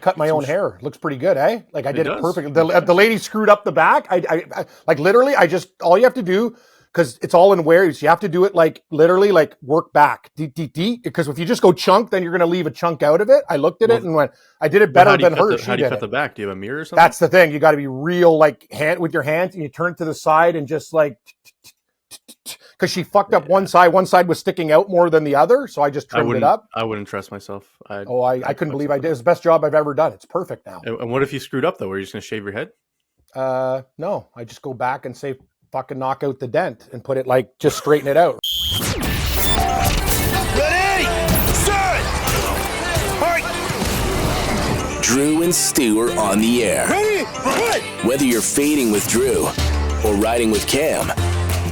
cut my own hair. It looks pretty good, eh? Like I did it perfect. The lady screwed up the back. I like literally, all you have to do, because it's all in waves, you have to do it like literally like work back. Because if you just go chunk, then you're going to leave a chunk out of it. I looked at it and went, I did it better than her. How do you cut the back? Do you have a mirror or something? That's the thing. You got to be real like with your hands, and you turn to the side and just like, because she fucked up one side. One side was sticking out more than the other, so I just trimmed it up. I wouldn't trust myself. I couldn't believe I did. It's the best job I've ever done. It's perfect now. And what if you screwed up, though? Were you just going to shave your head? No. I just go back and say, fucking knock out the dent and put it like, just straighten it out. Ready, set, fight! Drew and Stew are on the air. Ready, fight! Whether you're fading with Drew or riding with Cam,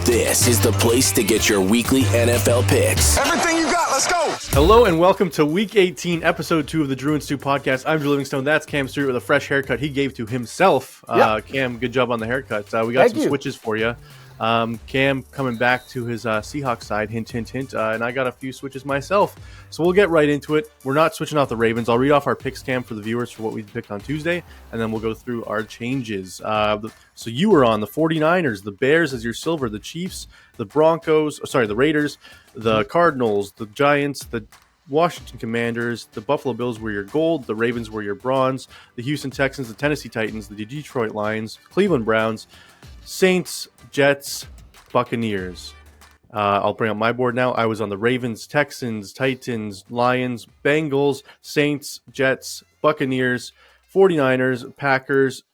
this is the place to get your weekly NFL picks. Everything you got, let's go! Hello and welcome to Week 18, Episode 2 of the Drew and Stew podcast. I'm Drew Livingstone. That's Cam Stewart with a fresh haircut he gave to himself. Yep. Cam, good job on the haircut. We got some switches for you. Cam coming back to his Seahawks side, hint, hint, hint, and I got a few switches myself. So we'll get right into it. We're not switching off the Ravens. I'll read off our picks, Cam, for the viewers for what we picked on Tuesday, and then we'll go through our changes. So you were on the 49ers, the Bears as your silver, the Chiefs, the the Raiders, the Cardinals, the Giants, the Washington Commanders, the Buffalo Bills were your gold, the Ravens were your bronze, the Houston Texans, the Tennessee Titans, the Detroit Lions, Cleveland Browns, Saints, Jets, Buccaneers. I'll bring up my board now. I was on the Ravens, Texans, Titans, Lions, Bengals, Saints, Jets, Buccaneers, 49ers, Packers,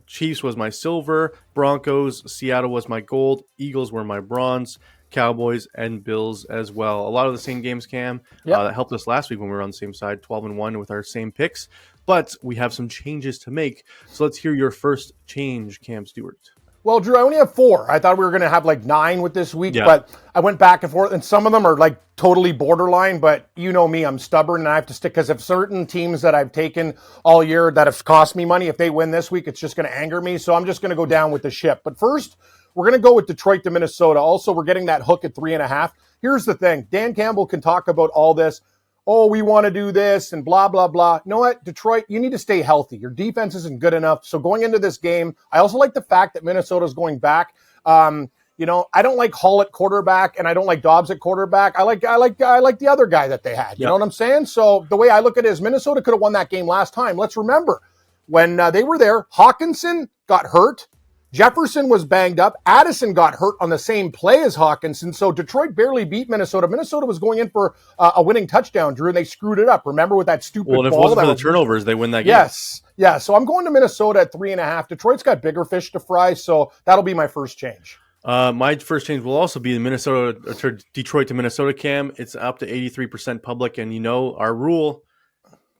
Chiefs was my silver, Broncos, Seattle was my gold, Eagles were my bronze, Cowboys and Bills as well. A lot of the same games, Cam. That helped us last week when we were on the same side, 12-1 with our same picks. But we have some changes to make. So let's hear your first change, Cam Stewart. Well, Drew, I only have 4. I thought we were going to have like 9 with this week, but I went back and forth, and some of them are like totally borderline, but you know me, I'm stubborn, and I have to stick, because if certain teams that I've taken all year that have cost me money, if they win this week, it's just going to anger me, so I'm just going to go down with the ship. But first, we're going to go with Detroit to Minnesota. Also, we're getting that hook at 3.5. Here's the thing. Dan Campbell can talk about all this. Oh, we want to do this and blah, blah, blah. You know what, Detroit, you need to stay healthy. Your defense isn't good enough. So going into this game, I also like the fact that Minnesota's going back. I don't like Hall at quarterback, and I don't like Dobbs at quarterback. I like the other guy that they had. You know what I'm saying? So the way I look at it is Minnesota could have won that game last time. Let's remember, when they were there, Hawkinson got hurt. Jefferson was banged up. Addison got hurt on the same play as Hawkinson. So Detroit barely beat Minnesota. Minnesota was going in for a winning touchdown, Drew, and they screwed it up. Remember with that stupid ball? Well, if it wasn't for the turnovers, they win that game. Yes. Yeah. So I'm going to Minnesota at 3.5. Detroit's got bigger fish to fry, so that'll be my first change. My first change will also be the Detroit to Minnesota, Cam. It's up to 83% public, and you know our rule.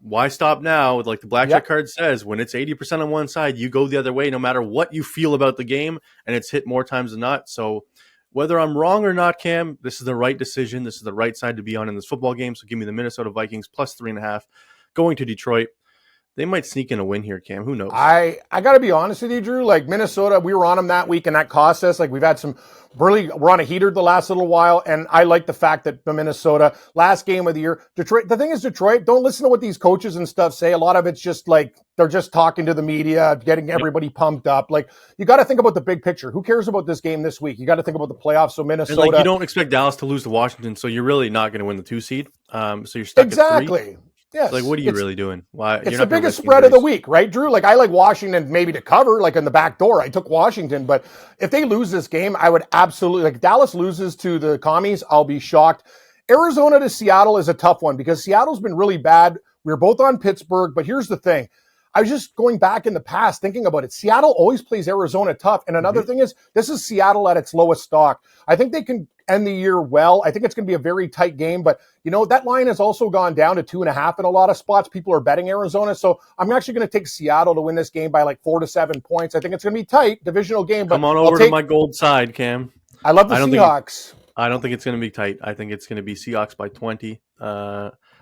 Why stop now? Like the blackjack card says, when it's 80% on one side, you go the other way no matter what you feel about the game, and it's hit more times than not. So whether I'm wrong or not, Cam, this is the right decision. This is the right side to be on in this football game. So give me the Minnesota Vikings plus 3.5 going to Detroit. They might sneak in a win here, Cam. Who knows? I got to be honest with you, Drew. Like Minnesota, we were on them that week, and that cost us. Like we've had we're on a heater the last little while, and I like the fact that the Minnesota last game of the year, Detroit. The thing is, Detroit, don't listen to what these coaches and stuff say. A lot of it's just like they're just talking to the media, getting everybody pumped up. Like you got to think about the big picture. Who cares about this game this week? You got to think about the playoffs. So Minnesota, and you don't expect Dallas to lose to Washington, so you're really not going to win the 2 seed. So you're stuck at 3. Yes. Like, what are you really doing? Why? It's the biggest spread of the week, right, Drew? Like, I like Washington maybe to cover, like in the back door. I took Washington, but if they lose this game, I would absolutely, like, Dallas loses to the Commies, I'll be shocked. Arizona to Seattle is a tough one because Seattle's been really bad. We were both on Pittsburgh, but here's the thing. I was just going back in the past thinking about it. Seattle always plays Arizona tough. And another thing is, this is Seattle at its lowest stock. I think they can end the year well. I think it's going to be a very tight game. But, you know, that line has also gone down to 2.5 in a lot of spots. People are betting Arizona. So I'm actually going to take Seattle to win this game by like 4 to 7 points. I think it's going to be tight, divisional game. But come on over to my gold side, Cam. I love the Seahawks. I don't think it's going to be tight. I think it's going to be Seahawks by 20.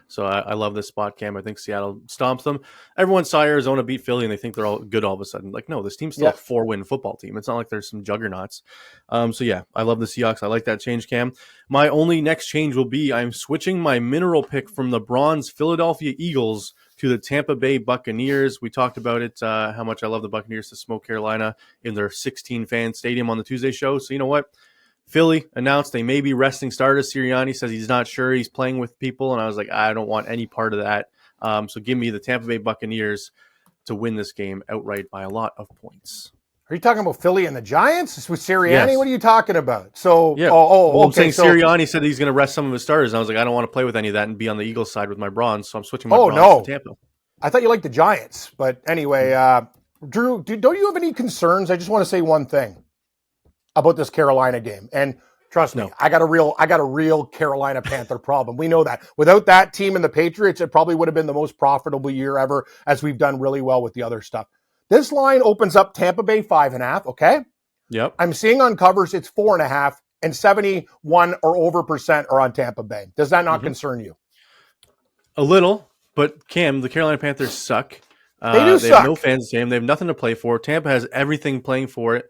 So I love this spot, Cam. I think Seattle stomps them. Everyone saw Arizona beat Philly, and they think they're all good all of a sudden. Like, no, this team's still a 4-win football team. It's not like there's some juggernauts. So, yeah, I love the Seahawks. I like that change, Cam. My only next change will be I'm switching my mineral pick from the bronze Philadelphia Eagles to the Tampa Bay Buccaneers. We talked about it, how much I love the Buccaneers to smoke Carolina in their 16-fan stadium on the Tuesday show. So you know what? Philly announced they may be resting starters. Sirianni says he's not sure. He's playing with people, and I was like, I don't want any part of that. So give me the Tampa Bay Buccaneers to win this game outright by a lot of points. Are you talking about Philly and the Giants? It's with Sirianni? Yes. What are you talking about? So, yeah. okay. I'm saying Sirianni said he's going to rest some of his starters, and I was like, I don't want to play with any of that and be on the Eagles side with my Bronze, so I'm switching my Bronze to Tampa. I thought you liked the Giants, but anyway, Drew, don't you have any concerns? I just want to say one thing about this Carolina game, and trust me, I got a real Carolina Panther problem. We know that. Without that team and the Patriots, it probably would have been the most profitable year ever, as we've done really well with the other stuff. This line opens up Tampa Bay 5.5. Okay. Yep. I'm seeing on covers it's 4.5, and 71 or over % are on Tampa Bay. Does that not concern you? A little, but Cam, the Carolina Panthers suck. They suck. Have no fans in the game. They have nothing to play for. Tampa has everything playing for it.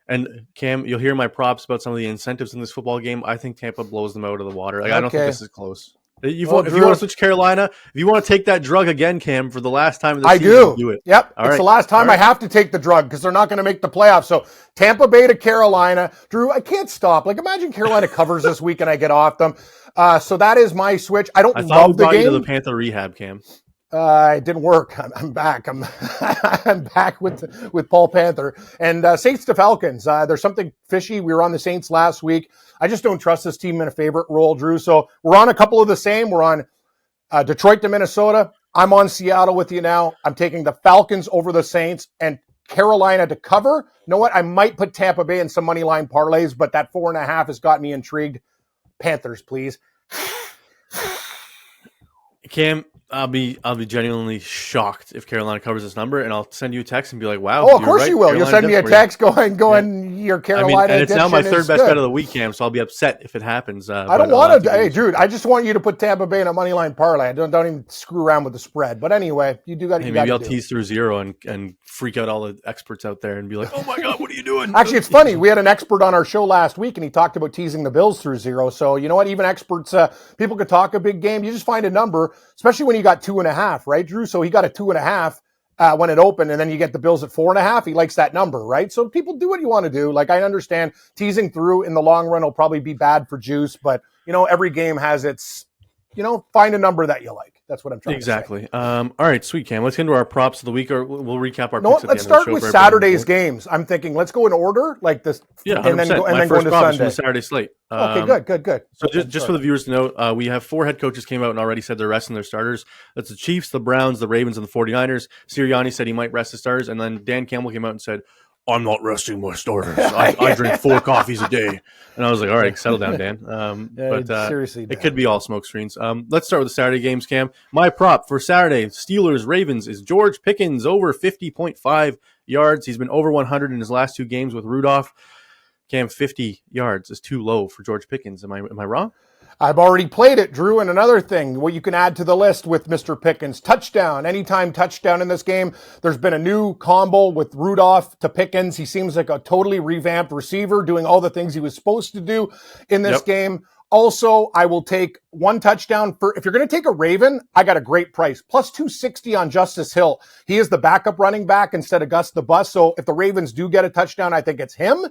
And Cam, you'll hear my props about some of the incentives in this football game. I think Tampa blows them out of the water. Like, I don't think this is close. If you want to switch Carolina, if you want to take that drug again, Cam, for the last time of the season, do it. Yep. It's the last time I have to take the drug because they're not going to make the playoffs. So Tampa Bay to Carolina. Drew, I can't stop. Like, imagine Carolina covers this week and I get off them. So that is my switch. I love the game. You to the Panther rehab, Cam. It didn't work. I'm back. I'm back with Paul Panther and Saints to Falcons. There's something fishy. We were on the Saints last week. I just don't trust this team in a favorite role, Drew. So we're on a couple of the same. We're on Detroit to Minnesota. I'm on Seattle with you now. I'm taking the Falcons over the Saints and Carolina to cover. You know what? I might put Tampa Bay in some money line parlays, but that 4.5 has got me intrigued. Panthers, please. Cam, I'll be genuinely shocked if Carolina covers this number, and I'll send you a text and be like, "Wow!" Oh, of course you will. You'll send me a text going. Your Carolina. And it's now my third best bet of the week, Cam. So I'll be upset if it happens. I don't want to. Hey, dude, I just want you to put Tampa Bay in a money line parlay. I don't even screw around with the spread. But anyway, you do that. Hey, maybe I'll tease through 0 and freak out all the experts out there and be like, "Oh my God, what are you doing?" Actually, it's funny. We had an expert on our show last week, and he talked about teasing the Bills through 0. So you know what? Even experts, people could talk a big game. You just find a number, especially when you got 2.5. Right, Drew? So he got a 2.5 when it opened, and then you get the Bills at 4.5. He likes that number, right? So people do what you want to do. Like, I understand teasing through in the long run will probably be bad for juice, but every game has its, find a number that you like. That's what I'm trying to say. Exactly. All right, sweet, Cam. Let's get into our props of the week, or we'll recap our picks at the end of the show. Let's start with Saturday's games. I'm thinking let's go in order like this, and then go into Sunday. From the Saturday slate. Okay, good. So just for the viewers to know, we have 4 head coaches came out and already said they're resting their starters. That's the Chiefs, the Browns, the Ravens, and the 49ers. Sirianni said he might rest his starters, and then Dan Campbell came out and said, "I'm not resting my starters. I drink 4 coffees a day." And I was like, all right, settle down, Dan. Seriously, Dan. It could be all smoke screens. Let's start with the Saturday games, Cam. My prop for Saturday, Steelers-Ravens, is George Pickens over 50.5 yards. He's been over 100 in his last 2 games with Rudolph. Cam, 50 yards is too low for George Pickens. Am I wrong? I've already played it, Drew. And another thing, what you can add to the list with Mr. Pickens, touchdown, anytime touchdown in this game. There's been a new combo with Rudolph to Pickens. He seems like a totally revamped receiver, doing all the things he was supposed to do in this game. Also, I will take 1 touchdown if you're going to take a Raven, I got a great price. Plus 260 on Justice Hill. He is the backup running back instead of Gus the Bus. So if the Ravens do get a touchdown, I think it's him.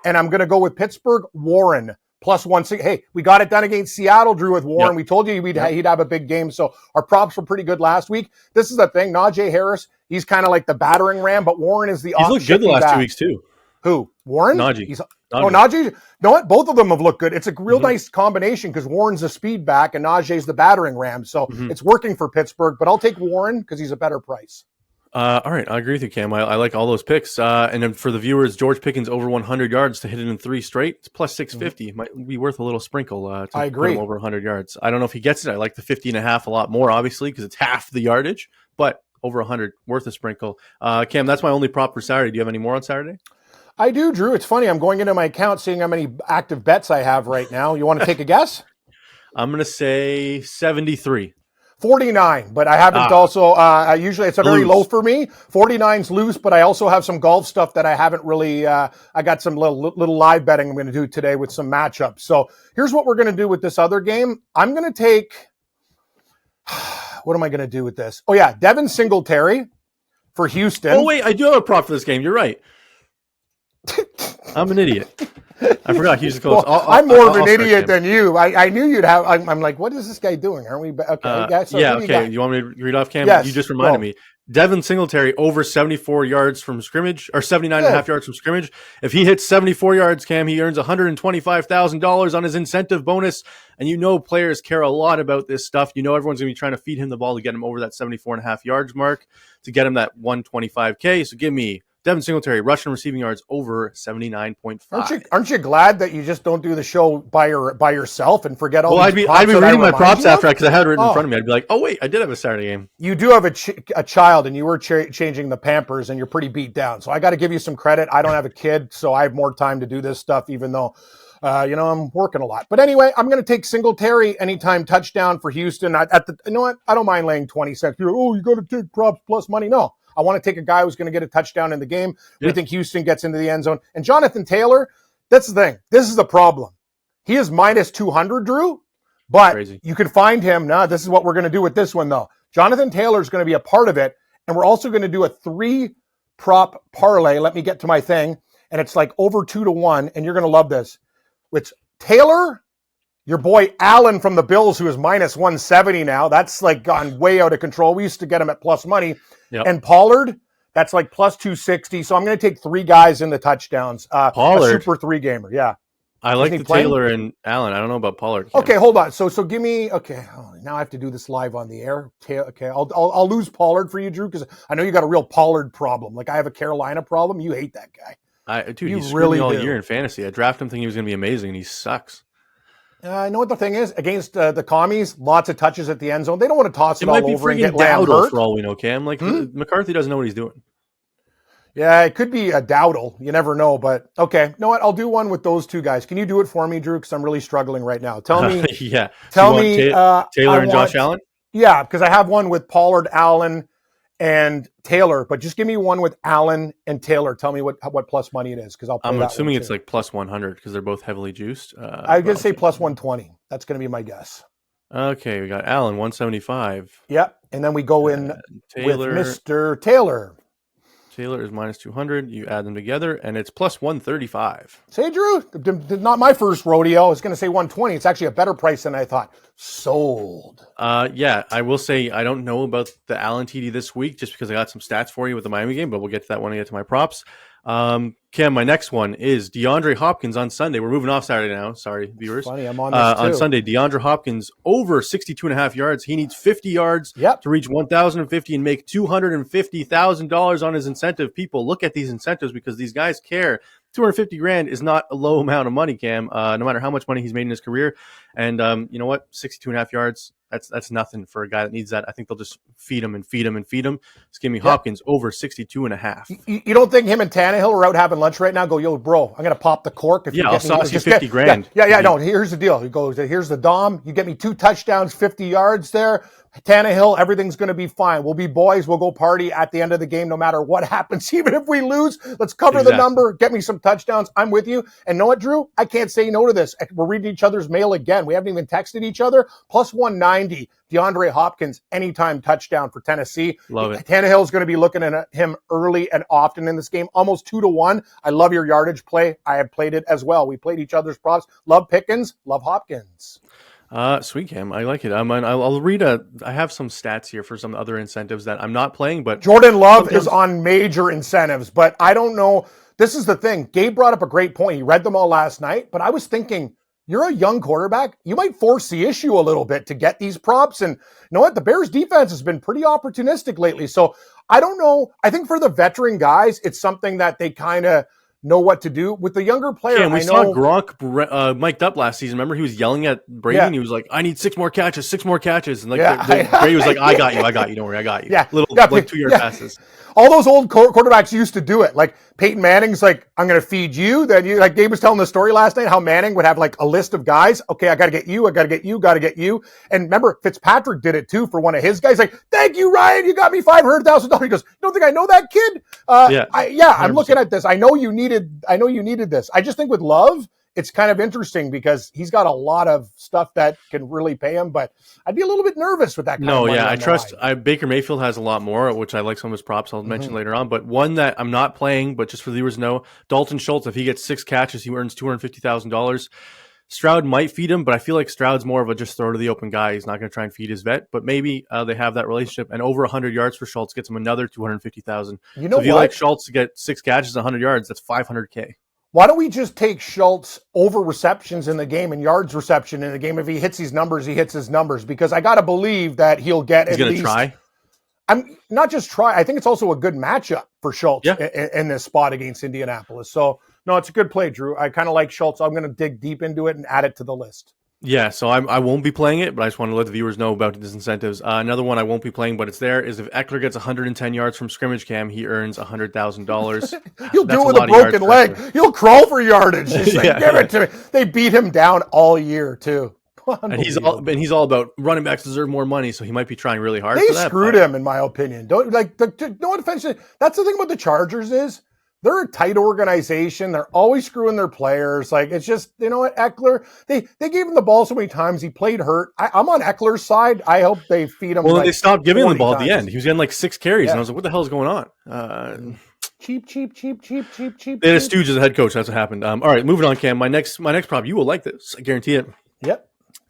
And I'm going to go with Pittsburgh, Warren. Plus 160. Hey, we got it done against Seattle, Drew, with Warren. We told you he'd have a big game. So our props were pretty good last week. This is the thing. Najee Harris, he's kind of like the battering ram, but Warren is the He's looked good the last 2 weeks, too. Who? Warren? Najee. Najee. You know what? Both of them have looked good. It's a real nice combination because Warren's a speed back and Najee's the battering ram. So it's working for Pittsburgh, but I'll take Warren because he's a better price. All right, I agree with you, Cam. I like all those picks. And then for the viewers, George Pickens over 100 yards to hit it in 3 straight. It's plus 650. Might be worth a little sprinkle to I agree. Put him over 100 yards. I don't know if he gets it. I like the 50.5 a lot more, obviously, because it's half the yardage. But over 100, worth a sprinkle. Cam, that's my only prop for Saturday. Do you have any more on Saturday? I do, Drew. It's funny. I'm going into my account, seeing how many active bets I have right now. You want to take a guess? I'm going to say 73. 49, but I haven't also, usually it's a very low for me. 49's loose, but I also have some golf stuff that I haven't really, I got some little live betting I'm going to do today with some matchups. So here's what we're going to do with this other game. I'm going to take, What am I going to do with this? Oh, yeah. Devin Singletary for Houston. Oh, wait. I do have a prop for this game. You're right. I'm an idiot. I forgot Houston Colts. Well, I'm more of an idiot than you. I knew you'd have. I'm like, what is this guy doing? Aren't we? Okay. Okay. You want me to read off, Cam? Yes, you just reminded me. Devin Singletary over 74 yards from scrimmage, or 79.5 yards from scrimmage. If he hits 74 yards, Cam, he earns $125,000 on his incentive bonus. And you know players care a lot about this stuff. You know everyone's going to be trying to feed him the ball to get him over that 74.5 yards mark to get him that 125K. So give me Devin Singletary, rushing receiving yards over 79.5. Aren't you glad that you just don't do the show by yourself and forget all? Well, I'd be reading my props after because I had it written in front of me. I'd be like, oh wait, I did have a Saturday game. You do have a child, and you were changing the Pampers, and you're pretty beat down. So I got to give you some credit. I don't have a kid, so I have more time to do this stuff, even though. I'm working a lot. But anyway, I'm going to take Singletary anytime touchdown for Houston. You know what? I don't mind laying 20 cents. You're like, oh, you got to take props plus money. No, I want to take a guy who's going to get a touchdown in the game. Yeah. We think Houston gets into the end zone. And Jonathan Taylor, that's the thing. This is the problem. He is minus 200, Drew, but crazy. You can find him. Now, this is what we're going to do with this one, though. Jonathan Taylor is going to be a part of it, and we're also going to do a 3-prop parlay. Let me get to my thing. And it's like over 2-1, and you're going to love this. It's Taylor, your boy Allen from the Bills, who is minus 170 now. That's like gone way out of control. We used to get him at plus money. Yep. And Pollard, that's like plus 260. So I'm going to take 3 guys in the touchdowns. Pollard, a super 3 gamer. Yeah. I like the Taylor and Allen. I don't know about Pollard. Okay, hold on. So give me. Okay, now I have to do this live on the air. Okay, I'll lose Pollard for you, Drew, because I know you got a real Pollard problem. Like I have a Carolina problem. You hate that guy. He's really all year in fantasy. I drafted him thinking he was going to be amazing, and he sucks. I know what the thing is. Against the commies, lots of touches at the end zone. They don't want to toss it all over and get Lamb hurt. For all we know, Cam. Like McCarthy doesn't know what he's doing. Yeah, it could be a Dowdle. You never know. But okay, you know what? I'll do one with those 2 guys. Can you do it for me, Drew? Because I'm really struggling right now. Tell me. Yeah. Tell me. Taylor and Josh Allen? Yeah, because I have one with Pollard, Allen, and Taylor, but just give me one with Allen and Taylor. Tell me what plus money it is, because I'm assuming it's like plus 100 because they're both heavily juiced. I was going to say plus 120. That's going to be my guess. Okay, we got Allen 175. Yep, and then we go in with Mr. Taylor. Taylor is minus 200. You add them together, and it's plus 135. Say, Drew, not my first rodeo. I was going to say 120. It's actually a better price than I thought. Sold. Yeah, I will say I don't know about the Allen TD this week just because I got some stats for you with the Miami game, but we'll get to that when I get to my props. Cam, my next one is DeAndre Hopkins on Sunday. We're moving off Saturday now. Sorry, viewers. Funny, I'm on this too. On Sunday, DeAndre Hopkins over 62.5 yards. He needs 50 yards to reach 1,050 and make $250,000 on his incentive. People, look at these incentives because these guys care. $250,000 is not a low amount of money, Cam, no matter how much money he's made in his career. And you know what? 62.5 yards, that's nothing for a guy that needs that. I think they'll just feed him and feed him and feed him. Just give me Hopkins over 62.5. You don't think him and Tannehill are out having lunch right now? Go, yo, bro, I'm going to pop the cork. I'll sauce you $50,000. Yeah, no, here's the deal. He goes, here's the Dom. You get me 2 touchdowns, 50 yards there. Tannehill, everything's going to be fine. We'll be boys. We'll go party at the end of the game no matter what happens. Even if we lose, let's cover the number. Get me some touchdowns. I'm with you. And know what, Drew? I can't say no to this. We're reading each other's mail again. We haven't even texted each other. Plus 190. DeAndre Hopkins, anytime touchdown for Tennessee. Love it. Tannehill's going to be looking at him early and often in this game. Almost 2-1. I love your yardage play. I have played it as well. We played each other's props. Love Pickens. Love Hopkins. Sweet, Cam. I like it. I'll read I have some stats here for some other incentives that I'm not playing, but Jordan Love is on major incentives, but I don't know. This is the thing. Gabe brought up a great point. He read them all last night, but I was thinking, you're a young quarterback. You might force the issue a little bit to get these props. And you know what? The Bears defense has been pretty opportunistic lately. So I don't know. I think for the veteran guys, it's something that they kind of know what to do. With the younger player, we saw Gronk mic'd up last season. Remember, he was yelling at Brady, and he was like, "I need 6 more catches, 6 more catches." And Brady was like, "I got you, don't worry, I got you." Yeah, like 2-yard passes. All those old quarterbacks used to do it. Like Peyton Manning's like, "I'm going to feed you." Then you, like Gabe was telling the story last night, how Manning would have like a list of guys. Okay, I got to get you. I got to get you. Got to get you. And remember, Fitzpatrick did it too for one of his guys. Like, "Thank you, Ryan. You got me $500,000." He goes, "You don't think I know that kid?" I'm looking at this. I know you needed this. I just think with Love, it's kind of interesting because he's got a lot of stuff that can really pay him, but I'd be a little bit nervous with that kind of money. I trust Baker Mayfield has a lot more, which I like some of his props I'll mention later on, but one that I'm not playing, but just for the viewers to know, Dalton Schultz, if he gets 6 catches, he earns $250,000. Stroud might feed him, but I feel like Stroud's more of a just throw to the open guy. He's not going to try and feed his vet, but maybe they have that relationship. And over 100 yards for Schultz gets him another $250,000. You know, so if you like Schultz to get 6 catches, 100 yards, that's $500K. Why don't we just take Schultz over receptions in the game and yards reception in the game? If he hits these numbers, he hits his numbers, because I got to believe that he'll get. He's going to try. I'm not just try. I think it's also a good matchup for Schultz in this spot against Indianapolis. So, no, it's a good play, Drew. I kind of like Schultz. I'm going to dig deep into it and add it to the list. Yeah, so I won't be playing it, but I just want to let the viewers know about these incentives. Another one I won't be playing, but it's there, is if Eckler gets 110 yards from scrimmage, Cam, he earns $100,000. He'll do it with a broken leg. He'll crawl for yardage. He's like, give it to me. They beat him down all year, too. And he's all about running backs deserve more money, so he might be trying really hard. They screwed him, in my opinion. No offense. That's the thing about the Chargers is they're a tight organization. They're always screwing their players. Like, it's just, you know what, Eckler, they gave him the ball so many times. He played hurt. I'm on Eckler's side. I hope they feed him. Well, they stopped giving him the ball at the end. He was getting like 6 carries, and I was like, what the hell is going on? Cheap. They had a stooge as a head coach. That's what happened. All right, moving on, Cam. My next prop, you will like this. I guarantee it. Yep.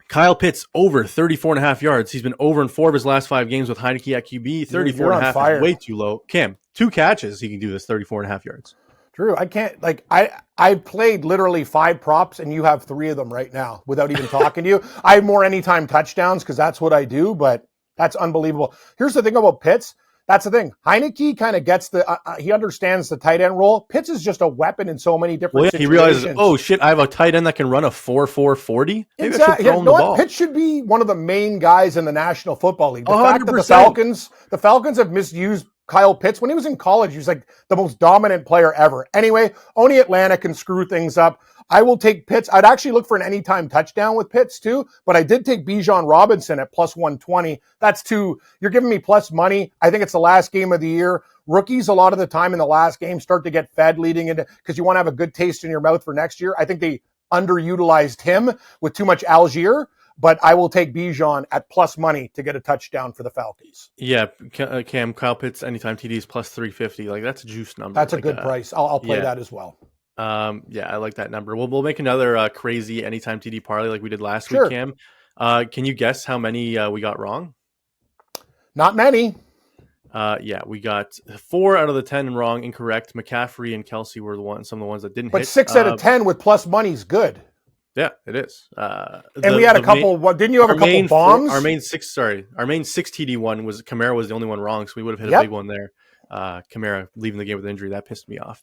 Kyle Pitts over 34.5 yards. He's been over in 4 of his last 5 games with Heineke at QB. 34.5 is way too low. Cam, 2 catches, he can do this 34.5 yards. Drew, I can't, I played literally 5 props and you have 3 of them right now without even talking to you. I have more anytime touchdowns because that's what I do, but that's unbelievable. Here's the thing about Pitts. That's the thing. Heineke kind of gets he understands the tight end role. Pitts is just a weapon in so many different situations. He realizes, oh shit, I have a tight end that can run a 4.40. Exactly. Pitts should be one of the main guys in the National Football League. The 100%. Fact that the Falcons have misused Kyle Pitts. When he was in college, he was like the most dominant player ever. Anyway, only Atlanta can screw things up. I will take Pitts. I'd actually look for an anytime touchdown with Pitts too, but I did take Bijan Robinson at plus 120. That's you're giving me plus money. I think it's the last game of the year. Rookies, a lot of the time in the last game, start to get fed leading into, because you want to have a good taste in your mouth for next year. I think they underutilized him with too much Algier, but I will take Bijan at plus money to get a touchdown for the Falcons. Yeah, Cam, Kyle Pitts, anytime TDs plus 350. Like, that's a juice number. That's a good price. I'll play that as well. I like that number. We'll make another crazy anytime TD parlay like we did last week, Cam. Can you guess how many we got wrong? Not many. We got 4 out of the 10 wrong, incorrect. McCaffrey and Kelsey were some of the ones that didn't hit. But 6 out of 10 with plus money is good. Yeah, it is. And we had a couple. Didn't you have a couple bombs? Our main 6 TD one was Kamara was the only one wrong, so we would have hit a big one there. Kamara leaving the game with injury, that pissed me off.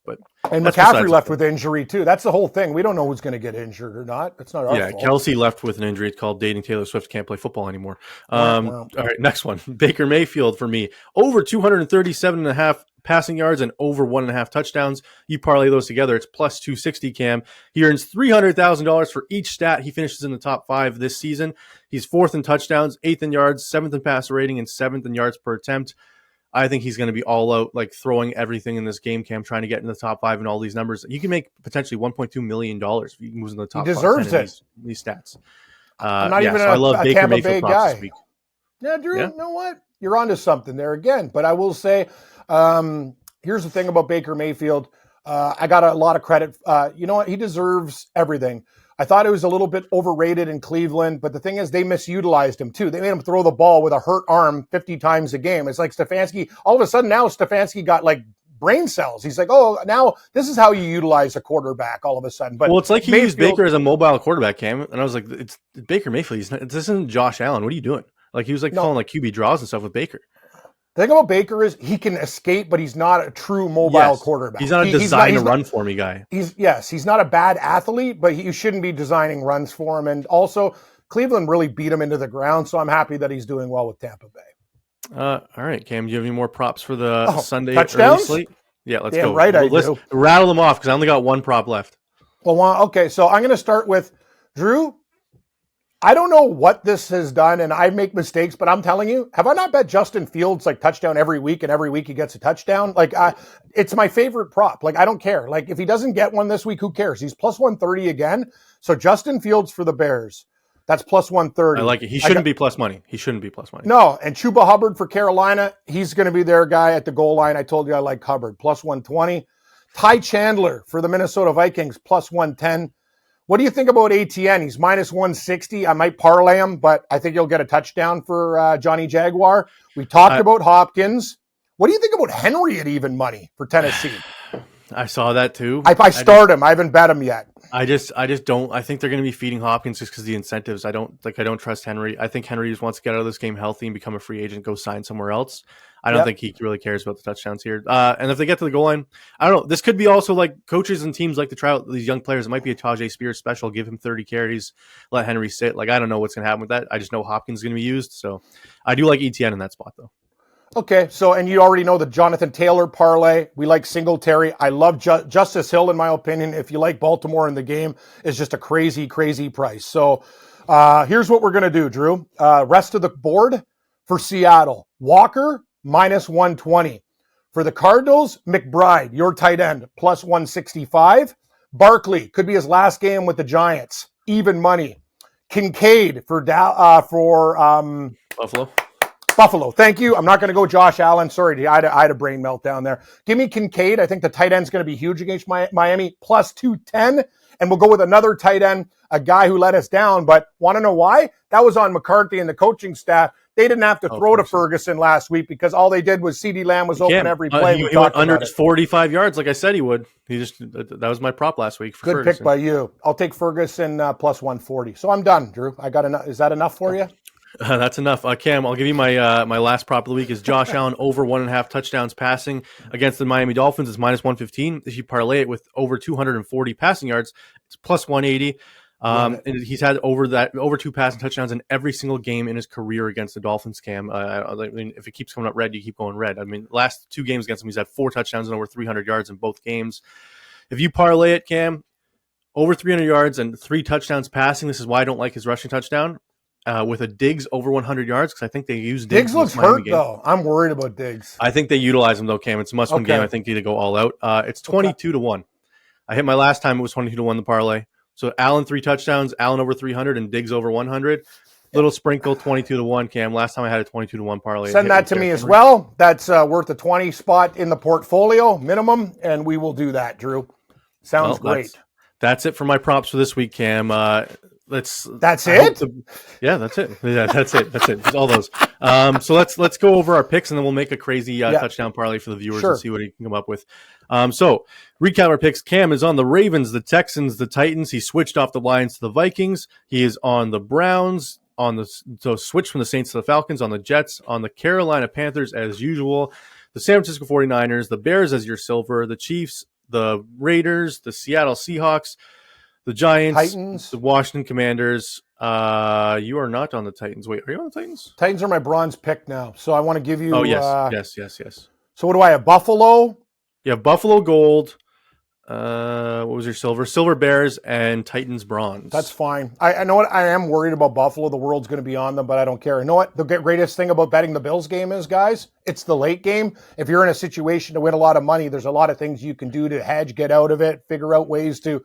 And McCaffrey left with injury too. That's the whole thing. We don't know who's going to get injured or not. It's not our fault. Kelsey left with an injury. It's called dating Taylor Swift. Can't play football anymore. All right, next one. Baker Mayfield for me. Over 237.5 passing yards and over 1.5 touchdowns. You parlay those together, it's plus 260, Cam. He earns $300,000 for each stat. He finishes in the top 5 this season. He's 4th in touchdowns, 8th in yards, 7th in passer rating, and 7th in yards per attempt. I think he's going to be all out, like throwing everything in this game, Cam, trying to get in the top 5 and all these numbers. You can make potentially $1.2 million if he moves in the top 5. He deserves it. These stats. I'm not even I love Baker Tampa Mayfield Bay props guy. this week. Yeah, Drew, you know what? You're onto something there again. But I will say, here's the thing about Baker Mayfield. I got a lot of credit. You know what? He deserves everything. I thought it was a little bit overrated in Cleveland, but the thing is they misutilized him too. They made him throw the ball with a hurt arm 50 times a game. It's like Stefanski, all of a sudden now Stefanski got like brain cells. He's like, oh, now this is how you utilize a quarterback all of a sudden. But it's like he used Baker as a mobile quarterback, Cam. And I was like, it's Baker Mayfield. This isn't Josh Allen. What are you doing? Like he was like calling like QB draws and stuff with Baker. The thing about Baker is he can escape, but he's not a true mobile quarterback. He's not a design a run for me guy. He's not a bad athlete, but you shouldn't be designing runs for him. And also, Cleveland really beat him into the ground, so I'm happy that he's doing well with Tampa Bay. All right, Cam, do you have any more props for the Sunday touchdowns? Early slate? Yeah, let's Damn go. Right, let's rattle them off because I only got 1 prop left. Well, okay, so I'm going to start with Drew. I don't know what this has done, and I make mistakes, but I'm telling you, have I not bet Justin Fields like touchdown every week, and every week he gets a touchdown? Like, it's my favorite prop. Like, I don't care. Like, if he doesn't get one this week, who cares? He's plus 130 again. So Justin Fields for the Bears. That's plus 130. I like it. He shouldn't be plus money. He shouldn't be plus money. No, and Chuba Hubbard for Carolina. He's going to be their guy at the goal line. I told you I like Hubbard. Plus 120. Ty Chandler for the Minnesota Vikings. Plus 110. What do you think about ATN? He's minus 160. I might parlay him, but I think he'll get a touchdown for Johnny Jaguar. We talked about Hopkins. What do you think about Henry at even money for Tennessee? I saw that too. I start him. I haven't bet him yet. I just don't. I think they're going to be feeding Hopkins just because of the incentives. I don't trust Henry. I think Henry just wants to get out of this game healthy and become a free agent, go sign somewhere else. I don't think he really cares about the touchdowns here. And if they get to the goal line, I don't know. This could be also like coaches and teams like to try out these young players. It might be a Tajay Spears special. Give him 30 carries, let Henry sit. Like, I don't know what's going to happen with that. I just know Hopkins is going to be used. So I do like ETN in that spot though. Okay, so, and you already know the Jonathan Taylor parlay. We like Singletary. I love Justice Hill, in my opinion. If you like Baltimore in the game, is just a crazy, crazy price. So here's what we're going to do, Drew. Rest of the board for Seattle. Walker, minus 120. For the Cardinals, McBride, your tight end, plus 165. Barkley, could be his last game with the Giants. Even money. Kincaid for Buffalo. Thank you. I'm not going to go Josh Allen. Sorry, I had a brain meltdown there. Give me Kincaid. I think the tight end's going to be huge against Miami. Plus 210. And we'll go with another tight end, a guy who let us down. But want to know why? That was on McCarthy and the coaching staff. They didn't have to throw to Ferguson last week because all they did was CeeDee Lamb was open every play. He went under 45 yards like I said he would. That was my prop last week for Good Ferguson. Pick by you. I'll take Ferguson plus 140. So I'm done, Drew. I got enough. Is that enough for you? That's enough. Cam, I'll give you my my last prop of the week is Josh Allen over 1.5 touchdowns passing against the Miami Dolphins. It's minus 115. If you parlay it with over 240 passing yards, it's plus 180. And he's had over 2 passing touchdowns in every single game in his career against the Dolphins, Cam. I mean, if it keeps coming up red, you keep going red. I mean, last 2 games against him, he's had 4 touchdowns and over 300 yards in both games. If you parlay it, Cam, over 300 yards and 3 touchdowns passing, this is why I don't like his rushing touchdown. With a Diggs over 100 yards, because I think they use Diggs. Diggs looks hurt, though. I'm worried about Diggs. I think they utilize him, though, Cam. It's a must-win game. I think they go all out. It's 22-1. I hit my last time. It was 22-1 the parlay. So Allen 3 touchdowns, Allen over 300, and Diggs over 100. Little sprinkle, 22-1, Cam. Last time I had a 22-1 parlay. Send that to me as well. That's worth a 20 spot in the portfolio minimum, and we will do that, Drew. Sounds great. That's it for my props for this week, Cam. That's it. That's it. Yeah, that's it. Just all those. So let's go over our picks and then we'll make a crazy touchdown parlay for the viewers and see what he can come up with. So recap our picks. Cam is on the Ravens, the Texans, the Titans. He switched off the Lions to the Vikings. He is on the Browns. So switch from the Saints to the Falcons, on the Jets, on the Carolina Panthers as usual, the San Francisco 49ers, the Bears as your silver, the Chiefs, the Raiders, the Seattle Seahawks, the Giants, Titans, the Washington Commanders. You are not on the Titans. Wait, are you on the Titans? Titans are my bronze pick now. So I want to give you. Oh, yes. So what do I have? Buffalo? Yeah, Buffalo Gold. What was your silver? Silver Bears and Titans Bronze. That's fine. I know what I am worried about Buffalo. The world's going to be on them, but I don't care. You know what? The greatest thing about betting the Bills game is, guys, it's the late game. If you're in a situation to win a lot of money, there's a lot of things you can do to hedge, get out of it, figure out ways to,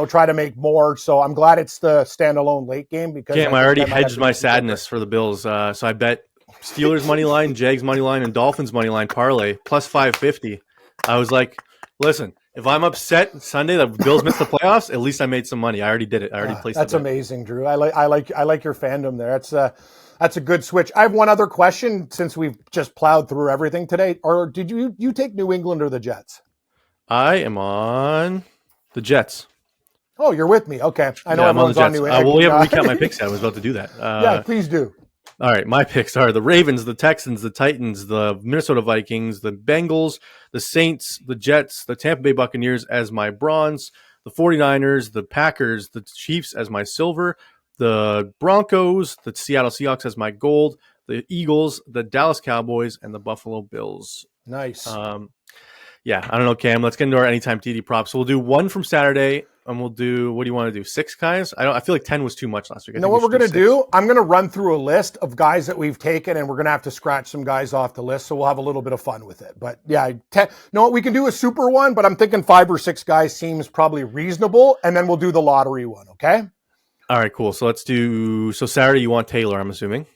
try to make more. So I'm glad it's the standalone late game because I already hedged my sadness for the Bills. So I bet Steelers money line, Jags money line, and Dolphins money line parlay plus 550. I was like, listen. If I'm upset Sunday that Bills missed the playoffs, at least I made some money. I already did it. I already placed. That's amazing, Drew. I like your fandom there. That's a good switch. I have one other question since we've just plowed through everything today. Or did you take New England or the Jets? I am on the Jets. Oh, you're with me. Okay, I know everyone's on New England. Well, we have to recap my picks. I was about to do that. Yeah, please do. All right, my picks are the Ravens, the Texans, the Titans, the Minnesota Vikings, the Bengals, the Saints, the Jets, the Tampa Bay Buccaneers as my bronze, the 49ers, the Packers, the Chiefs as my silver, the Broncos, the Seattle Seahawks as my gold, the Eagles, the Dallas Cowboys, and the Buffalo Bills. Nice. Yeah, I don't know, Cam. Let's get into our anytime TD props. So we'll do one from Saturday and we'll do. What do you want to do? 6 guys? I feel like 10 was too much last week. You know what we're going to do? I'm going to run through a list of guys that we've taken, and we're going to have to scratch some guys off the list. So we'll have a little bit of fun with it. But yeah, no, we can do a super one, but I'm thinking 5 or 6 guys seems probably reasonable, and then we'll do the lottery one. Okay. All right, cool. So let's do. So Saturday, you want Taylor? I'm assuming.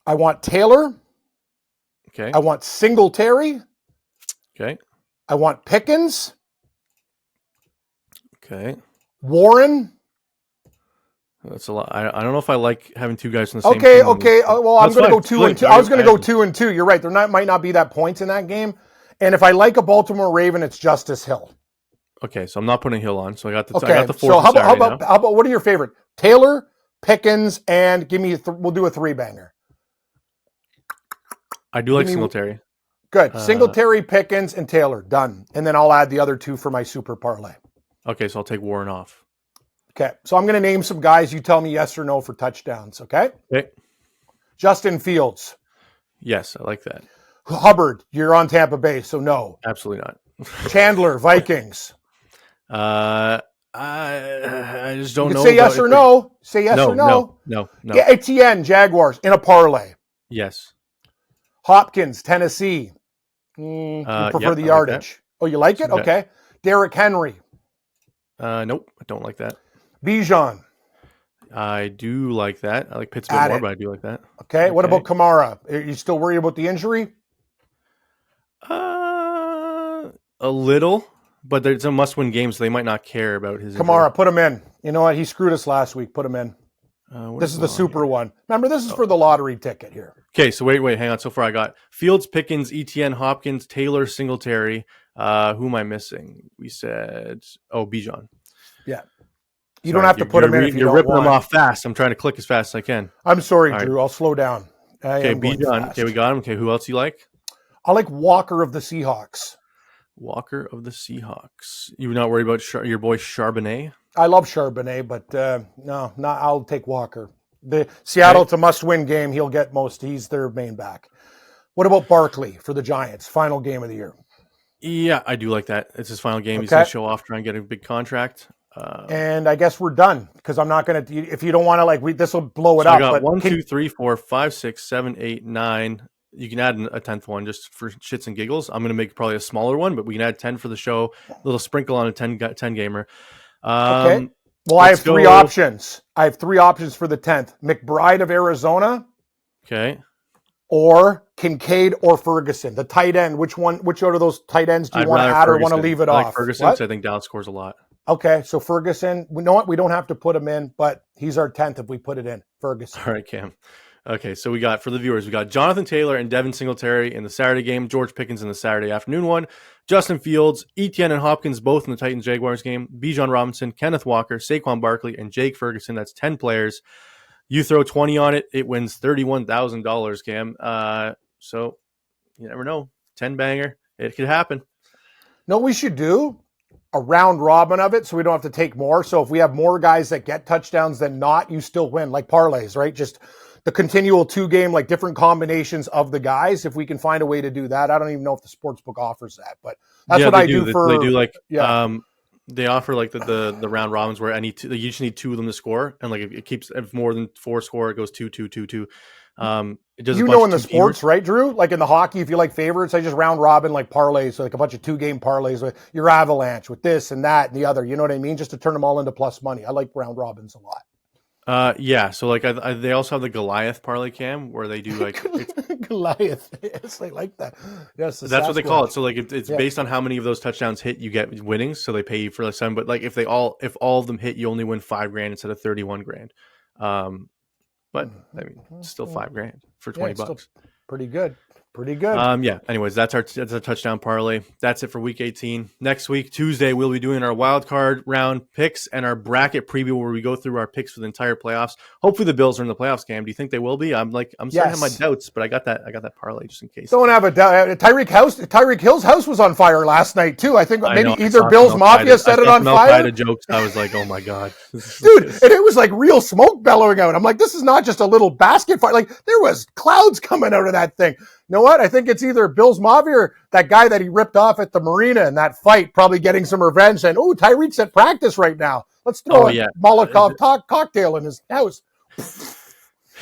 I want Taylor. Okay. I want Singletary. Okay. I want Pickens. Okay. Warren. That's a lot. I don't know if I like having 2 guys from the same team. Okay. Well, I'm going to go 2 and 2. I was going to go 2 and 2. You're right. There might not be that points in that game. And if I like a Baltimore Raven, it's Justice Hill. Okay, so I'm not putting Hill on. So I got the. Okay. I got the 4. So how about what are your favorite? Taylor, Pickens, and give me. We'll do a 3-banger. I do like Singletary. Good. Singletary, Pickens, and Taylor. Done. And then I'll add the other 2 for my super parlay. Okay, so I'll take Warren off. Okay. So I'm going to name some guys. You tell me yes or no for touchdowns. Okay. Okay. Justin Fields. Yes, I like that. Hubbard, you're on Tampa Bay, so no. Absolutely not. Chandler, Vikings. I just don't know. Say yes or no. Say yes or no. No. Yeah, Etienne, Jaguars in a parlay. Yes. Hopkins, Tennessee. You prefer the yardage. You like it? Okay. Derrick Henry. Nope, I don't like that. Bijan. I do like that. I like Pittsburgh more, but I do like that. Okay. What about Kamara? Are you still worried about the injury? A little, but it's a must-win game, so they might not care about his Kamara, injury. put him in. You know what? He screwed us last week. Put him in. This is the super one. Remember, this is for the lottery ticket here. Okay, so wait, hang on. So far I got Fields, Pickens, Etienne, Hopkins, Taylor, Singletary. Who am I missing? We said, Bijan. Yeah. You don't have to put him in if you don't want. You're ripping them off fast. I'm trying to click as fast as I can. I'm sorry, Drew. I'll slow down. Okay, Bijan. Okay, we got him. Okay, who else you like? I like Walker of the Seahawks. Walker of the Seahawks. You're not worried about your boy Charbonnet? I love Charbonnet, but no, I'll take Walker. The Seattle, it's a must-win game. He'll get most. He's their main back. What about Barkley for the Giants? Final game of the year. Yeah, I do like that. It's his final game. He's going to show off, try and get a big contract. And I guess we're done because I'm not going to. If you don't want to, this will blow it so up. I got 1, 2, 3, 4, 5, 6, 7, 8, 9. You can add a 10th one just for shits and giggles. I'm going to make probably a smaller one, but we can add 10 for the show. A little sprinkle on a 10 gamer. Okay. Well, I have 3 options. I have 3 options for the 10th. McBride of Arizona. Okay. Or Kincaid or Ferguson. The tight end. Which out of those tight ends do you want to add or want to leave it off? Like Ferguson, because I think Dallas scores a lot. Okay, so Ferguson. You know what? We don't have to put him in, but he's our 10th if we put it in. Ferguson. All right, Cam. Okay, so we got, for the viewers, we got Jonathan Taylor and Devin Singletary in the Saturday game, George Pickens in the Saturday afternoon one, Justin Fields, Etienne and Hopkins both in the Titans-Jaguars game, Bijan Robinson, Kenneth Walker, Saquon Barkley, and Jake Ferguson. That's 10 players. You throw 20 on it, it wins $31,000, Cam. So you never know. 10-banger. It could happen. No, we should do a round robin of it so we don't have to take more. So if we have more guys that get touchdowns than not, you still win. Like parlays, right? Just the continual 2-game, like different combinations of the guys. If we can find a way to do that, I don't even know if the sportsbook offers that, but that's what I do for. They do they offer like the round robins where you just need 2 of them to score, and like it keeps, if more than 4 score, it goes 2, 2, 2, 2. It does. In the sports, right, Drew? Like in the hockey, if you like favorites, I just round robin like parlays, so like a bunch of 2-game parlays with your Avalanche, with this and that and the other. You know what I mean? Just to turn them all into plus money. I like round robins a lot. Yeah. So like they also have the Goliath parlay, Cam, where they do like Goliath. Yes, I like that. Yes, that's what they call it. So like it's based on how many of those touchdowns hit, you get winnings. So they pay you for like 7, but like if all of them hit, you only win $5,000 instead of $31,000. But I mean, still $5,000 for $20. Pretty good. Pretty good. Yeah. Anyways, that's a touchdown parlay. That's it for week 18. Next week, Tuesday, we'll be doing our wild card round picks and our bracket preview where we go through our picks for the entire playoffs. Hopefully the Bills are in the playoffs, Cam. Do you think they will be? I'm starting to have my doubts, but I got that parlay just in case. Don't have a doubt. Tyreek Hill's house was on fire last night too. I think either Bills Mafia set it on fire. Jokes. I was like, oh my God. Dude, and it was like real smoke bellowing out. I'm like, this is not just a little basket fire. Like there was clouds coming out of that thing. know what? I think it's either Bills Mafia or that guy that he ripped off at the marina in that fight, probably getting some revenge. And, oh, Tyreek's at practice right now. Let's throw a Molotov cocktail in his house.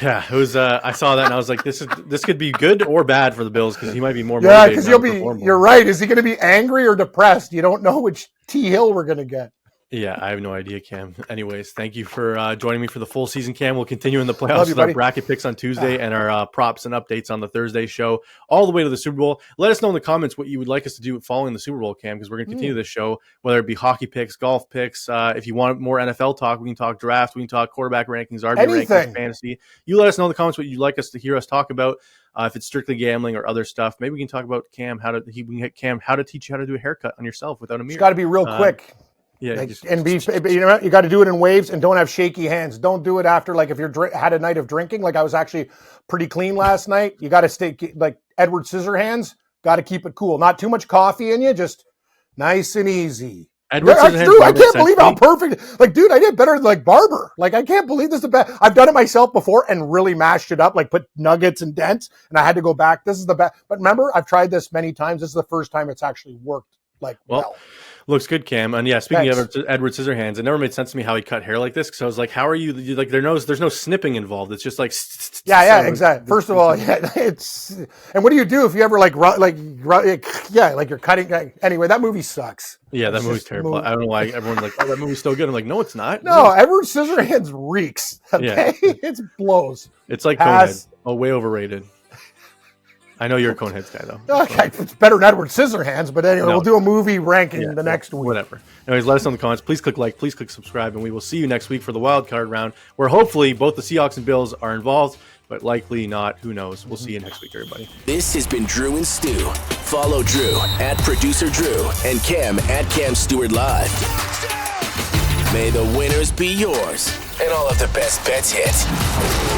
Yeah, it was. I saw that and I was like, this could be good or bad for the Bills because he might be more motivated. Yeah, because you're right. Is he going to be angry or depressed? You don't know which T Hill we're going to get. Yeah, I have no idea, Cam. Anyways, thank you for joining me for the full season, Cam. We'll continue in the playoffs with our bracket picks on Tuesday and our props and updates on the Thursday show all the way to the Super Bowl. Let us know in the comments what you would like us to do following the Super Bowl, Cam, because we're going to continue this show, whether it be hockey picks, golf picks. If you want more NFL talk, we can talk draft, we can talk quarterback rankings, RB rankings, fantasy. You let us know in the comments what you'd like us to hear us talk about. If it's strictly gambling or other stuff, maybe we can talk about Cam, how to teach you how to do a haircut on yourself without a mirror. It's got to be real quick. Yeah, you got to do it in waves and don't have shaky hands. Don't do it after, like, if you're had a night of drinking. Like, I was actually pretty clean last night. You got to stay like Edward Scissorhands. Got to keep it cool. Not too much coffee in you. Just nice and easy. I can't believe how perfect. Like, dude, I did better than like Barber. Like, I can't believe this is the best. I've done it myself before and really mashed it up. Like, put nuggets and dents, and I had to go back. This is the best. But remember, I've tried this many times. This is the first time it's actually worked. Like, well. Looks good, Cam. And yeah, speaking of Edward Scissorhands, it never made sense to me how he cut hair like this. Because I was like, how are you like? There's no snipping involved. It's just like exactly. First of all, it's and what do you do if you ever like you're cutting? Anyway, that movie sucks. Yeah, that movie's terrible. I don't know why everyone's like, oh, that movie's so good. I'm like, no, it's not. No, Edward Scissorhands reeks. Okay, it blows. It's like Conehead. Oh, way overrated. I know you're a Coneheads guy, though. Okay, it's better than Edward Scissorhands, but anyway, we'll do a movie ranking the next week. Whatever. Anyways, let us know in the comments. Please click like, please click subscribe, and we will see you next week for the wild card round, where hopefully both the Seahawks and Bills are involved, but likely not. Who knows? We'll see you next week, everybody. This has been Drew and Stew. Follow Drew at Producer Drew and Cam at Cam Stewart Live. May the winners be yours and all of the best bets hit.